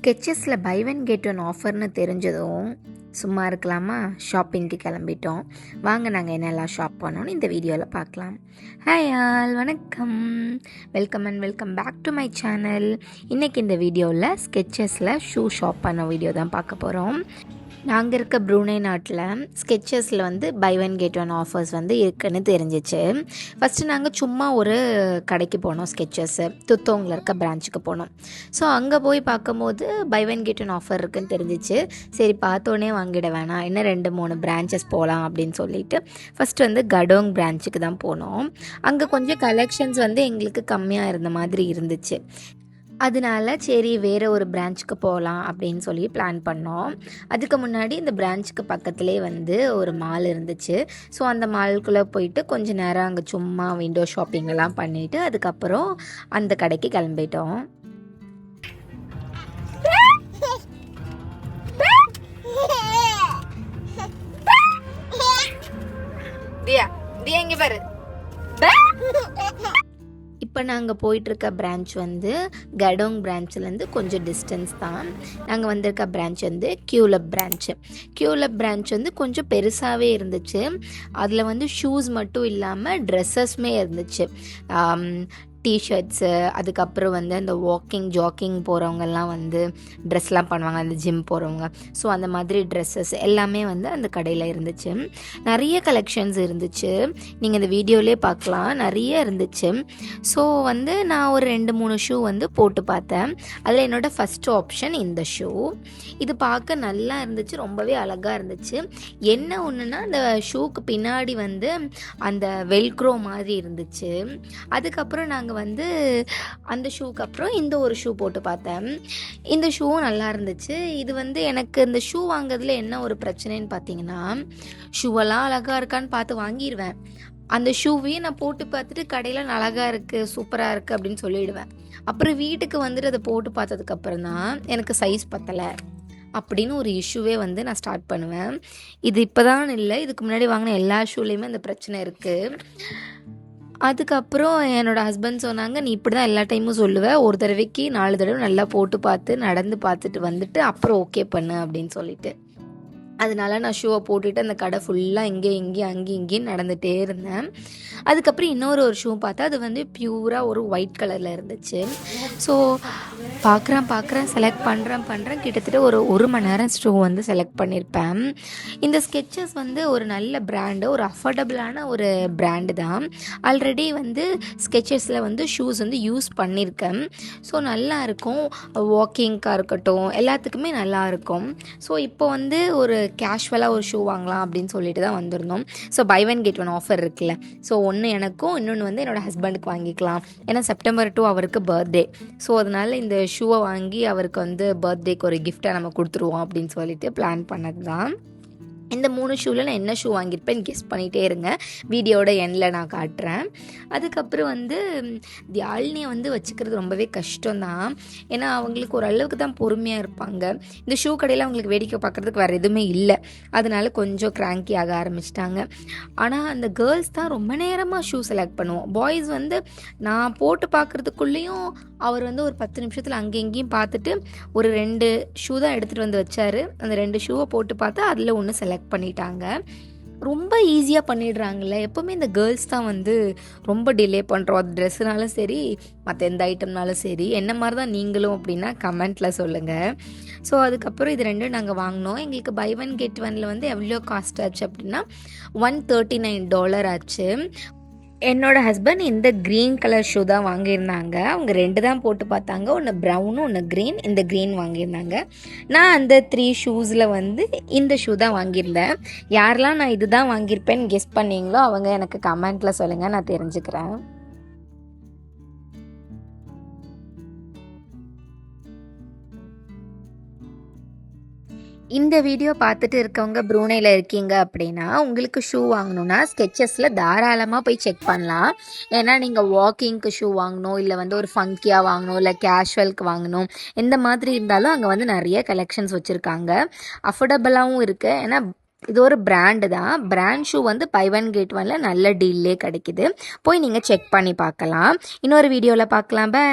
ஸ்கெச்சஸில் buy one get one ஆஃபர்னு தெரிஞ்சதும் சும்மா இருக்கலாமா, ஷாப்பிங்க்கு கிளம்பிட்டோம். வாங்க நாங்கள் என்னெல்லாம் ஷாப் பண்ணோன்னு இந்த வீடியோவில் பார்க்கலாம். ஹாய் ஆல், வணக்கம், welcome back to my channel. இன்றைக்கி இந்த வீடியோவில் ஸ்கெச்சஸில் ஷூ ஷாப் பண்ண வீடியோ தான் பார்க்க போகிறோம். நாங்கள் இருக்க ப்ரூனே நாட்டில் ஸ்கெச்சஸில் buy one get one offers இருக்குன்னு தெரிஞ்சிச்சு. ஃபஸ்ட்டு நாங்கள் சும்மா ஒரு கடைக்கு போனோம், ஸ்கெச்சஸ்ஸு துத்தோங்கில் இருக்க பிரான்ச்சுக்கு போனோம். ஸோ அங்கே போய் பார்க்கும்போது buy one get one offer இருக்குன்னு தெரிஞ்சிச்சு. சரி, பார்த்தோன்னே வாங்கிட வேணாம், இன்னும் 2-3 பிரான்ச்சஸ் போகலாம் அப்படின்னு சொல்லிட்டு ஃபஸ்ட்டு கடோங் பிரான்ச்சுக்கு தான் போனோம். அங்கே கொஞ்சம் கலெக்ஷன்ஸ் எங்களுக்கு கம்மியாக இருந்த மாதிரி இருந்துச்சு. அதனால சரி வேறு ஒரு பிரான்ச்சுக்கு போகலாம் அப்படின்னு சொல்லி பிளான் பண்ணோம். அதுக்கு முன்னாடி இந்த பிரான்ச்சுக்கு பக்கத்துலேயே ஒரு மால் இருந்துச்சு. ஸோ அந்த மாலுக்குள்ளே போயிட்டு கொஞ்சம் நேரம் அங்கே சும்மா விண்டோ ஷாப்பிங்கெல்லாம் பண்ணிவிட்டு அதுக்கப்புறம் அந்த கடைக்கு கிளம்பிட்டோம். இங்கே பாரு. இப்போ நாங்கள் போயிட்டுருக்க பிரான்ச் கடோங் பிரான்ச்லேருந்து கொஞ்சம் டிஸ்டன்ஸ் தான். நாங்கள் வந்திருக்க பிரான்ச் கியூலப் பிரான்ச்சு. கியூலப் பிரான்ச் கொஞ்சம் பெருசாகவே இருந்துச்சு. அதில் ஷூஸ் மட்டும் இல்லாமல் ட்ரெஸ்ஸஸ்மே இருந்துச்சு. டிஷர்ட்ஸு, அதுக்கப்புறம் அந்த ஜாக்கிங் போகிறவங்கெல்லாம் ட்ரெஸ்லாம் பண்ணுவாங்க, அந்த ஜிம் போகிறவங்க. ஸோ அந்த மாதிரி ட்ரெஸ்ஸஸ் எல்லாமே அந்த கடையில் இருந்துச்சு. நிறைய கலெக்ஷன்ஸ் இருந்துச்சு, நீங்கள் இந்த வீடியோவிலே பார்க்கலாம், நிறைய இருந்துச்சு. ஸோ நான் ஒரு 2-3 ஷூ போட்டு பார்த்தேன். அதில் என்னோடய ஃபஸ்ட்டு ஆப்ஷன் இந்த ஷூ. இது பார்க்க நல்லா இருந்துச்சு, ரொம்பவே அழகாக இருந்துச்சு. என்ன ஒன்றுனா அந்த ஷூக்கு பின்னாடி அந்த வெல்க்ரோ மாதிரி இருந்துச்சு. அதுக்கப்புறம் நாங்கள் அந்த ஷூக்கு அப்புறம் இந்த ஒரு ஷூ போட்டு பார்த்தேன். இந்த ஷூவும் நல்லா இருந்துச்சு. இது எனக்கு இந்த ஷூ வாங்குறதுல என்ன ஒரு பிரச்சனைன்னு பார்த்தீங்கன்னா, ஷூவெல்லாம் அழகாக இருக்கான்னு பார்த்து வாங்கிடுவேன். அந்த ஷூவையும் நான் போட்டு பார்த்துட்டு கடையில் அழகாக இருக்குது, சூப்பராக இருக்குது அப்படின்னு சொல்லிடுவேன். அப்புறம் வீட்டுக்கு அதை போட்டு பார்த்ததுக்கப்புறம் தான் எனக்கு சைஸ் பத்தலை அப்படின்னு ஒரு இஷ்யூவே நான் ஸ்டார்ட் பண்ணுவேன். இது இப்போ தான் இல்லை, இதுக்கு முன்னாடி வாங்கின எல்லா ஷூலேயுமே அந்த பிரச்சனை இருக்குது. அதுக்கப்புறம் என்னோடய ஹஸ்பண்ட் சொன்னாங்க, நீ இப்படி தான் எல்லா டைமும் சொல்லுவேன், ஒரு தடவைக்கு 4 தடவை நல்லா போட்டு பார்த்து நடந்து பார்த்துட்டு அப்புறம் ஓகே பண்ணு அப்படின்னு சொல்லிட்டு. அதனால நான் ஷூவை போட்டுட்டு அந்த கடை ஃபுல்லாக அங்கேயும் நடந்துகிட்டே இருந்தேன். அதுக்கப்புறம் இன்னொரு ஷூ பார்த்தா அது பியூராக ஒரு ஒயிட் கலரில் இருந்துச்சு. ஸோ பார்க்குறேன் செலக்ட் பண்ணுறேன் கிட்டத்தட்ட ஒரு மணி நேரம் ஷூ செலக்ட் பண்ணியிருப்பேன். இந்த ஸ்கெச்சஸ் ஒரு நல்ல பிராண்டு, ஒரு அஃபோர்டபுளான ஒரு பிராண்டு தான். ஆல்ரெடி ஸ்கெச்சஸில் ஷூஸ் யூஸ் பண்ணியிருக்கேன். ஸோ நல்லாயிருக்கும், வாக்கிங்காக இருக்கட்டும், எல்லாத்துக்குமே நல்லாயிருக்கும். ஸோ இப்போ ஒரு கேஷுவலாக ஒரு ஷூ வாங்கலாம் அப்படின்னு சொல்லிட்டு தான் வந்திருந்தோம். So buy one get one offer இருக்குல்ல, ஸோ ஒன்று எனக்கும் இன்னொன்று என்னோடய ஹஸ்பண்டுக்கு வாங்கிக்கலாம். ஏன்னா September 2 அவருக்கு பர்த்டே. ஸோ அதனால் இந்த ஷூவை வாங்கி அவருக்கு பர்த்டேக்கு ஒரு கிஃப்டாக நம்ம கொடுத்துருவோம் அப்படின்னு சொல்லிட்டு பிளான் பண்ணது தான். இந்த 3 ஷூவில் நான் என்ன ஷூ வாங்கியிருப்பேன் கெஸ் பண்ணிகிட்டே இருங்க, வீடியோட எண்டில் நான் காட்டுறேன். அதுக்கப்புறம் யாழ்னியை வச்சுக்கிறது ரொம்பவே கஷ்டம்தான். ஏன்னா அவங்களுக்கு ஓரளவுக்கு தான் பொறுமையாக இருப்பாங்க. இந்த ஷூ கடையில் அவங்களுக்கு வேடிக்கை பார்க்குறதுக்கு வேறு எதுவுமே இல்லை, அதனால கொஞ்சம் கிராங்கி ஆக ஆரம்பிச்சிட்டாங்க. ஆனால் அந்த கேர்ள்ஸ் தான் ரொம்ப நேரமாக ஷூ செலக்ட் பண்ணுவோம். பாய்ஸ் நான் போட்டு பார்க்குறதுக்குள்ளேயும் அவர் ஒரு 10 நிமிஷத்தில் அங்கேயும் பார்த்துட்டு ஒரு 2 ஷூ தான் எடுத்துகிட்டு வச்சார். அந்த 2 ஷூவை போட்டு பார்த்தா அதில் ஒன்று செலக்ட் பண்ணிட்டாங்க. ரொம்ப ஈஸியாக பண்ணிடுறாங்கல்ல. எப்போவுமே இந்த கேர்ள்ஸ் தான் ரொம்ப டிலே பண்ணுறோம், அது ட்ரெஸ்ஸுனாலும் சரி மற்ற எந்த ஐட்டம்னாலும் சரி. என்ன மாதிரி தான் நீங்களும் அப்படின்னா கமெண்ட்டில் சொல்லுங்கள். ஸோ அதுக்கப்புறம் இது 2 நாங்கள் வாங்கினோம். எங்களுக்கு பை ஒன் கெட் ஒனில் எவ்வளோ காஸ்ட் ஆச்சு அப்படின்னா $139 ஆச்சு. என்னோடய ஹஸ்பண்ட் இந்த க்ரீன் கலர் ஷூ தான் வாங்கியிருந்தாங்க. அவங்க 2 தான் போட்டு பார்த்தாங்க, ஒன்று ப்ரௌனும் ஒன்று க்ரீன். இந்த க்ரீன் வாங்கியிருந்தாங்க. நான் அந்த 3 ஷூஸில் இந்த ஷூ தான் வாங்கியிருந்தேன். யாரெல்லாம் நான் இது தான் வாங்கியிருப்பேன்னு கெஸ் பண்ணீங்களோ அவங்க எனக்கு கமெண்ட்டில் சொல்லுங்கள், நான் தெரிஞ்சுக்கிறேன். இந்த வீடியோ பார்த்துட்டு இருக்கவங்க ப்ரூனேயில் இருக்கீங்க அப்படின்னா உங்களுக்கு ஷூ வாங்கணுன்னா ஸ்கெச்சஸில் தாராளமாக போய் செக் பண்ணலாம். ஏன்னா நீங்கள் வாக்கிங்க்கு ஷூ வாங்கணும், இல்லை ஒரு ஃபங்கியாக வாங்கணும், இல்லை கேஷுவலுக்கு வாங்கணும், எந்த மாதிரி இருந்தாலும் அங்கே நிறைய கலெக்ஷன்ஸ் வச்சுருக்காங்க. அஃபோர்டபுளாகவும் இருக்குது. ஏன்னா இது ஒரு பிராண்டு தான். Brand shoe buy one get ஒன்ல நல்ல டீல்லே கிடைக்குது. போய் நீங்கள் செக் பண்ணி பார்க்கலாம். இன்னொரு வீடியோவில் பார்க்கலாம். பை.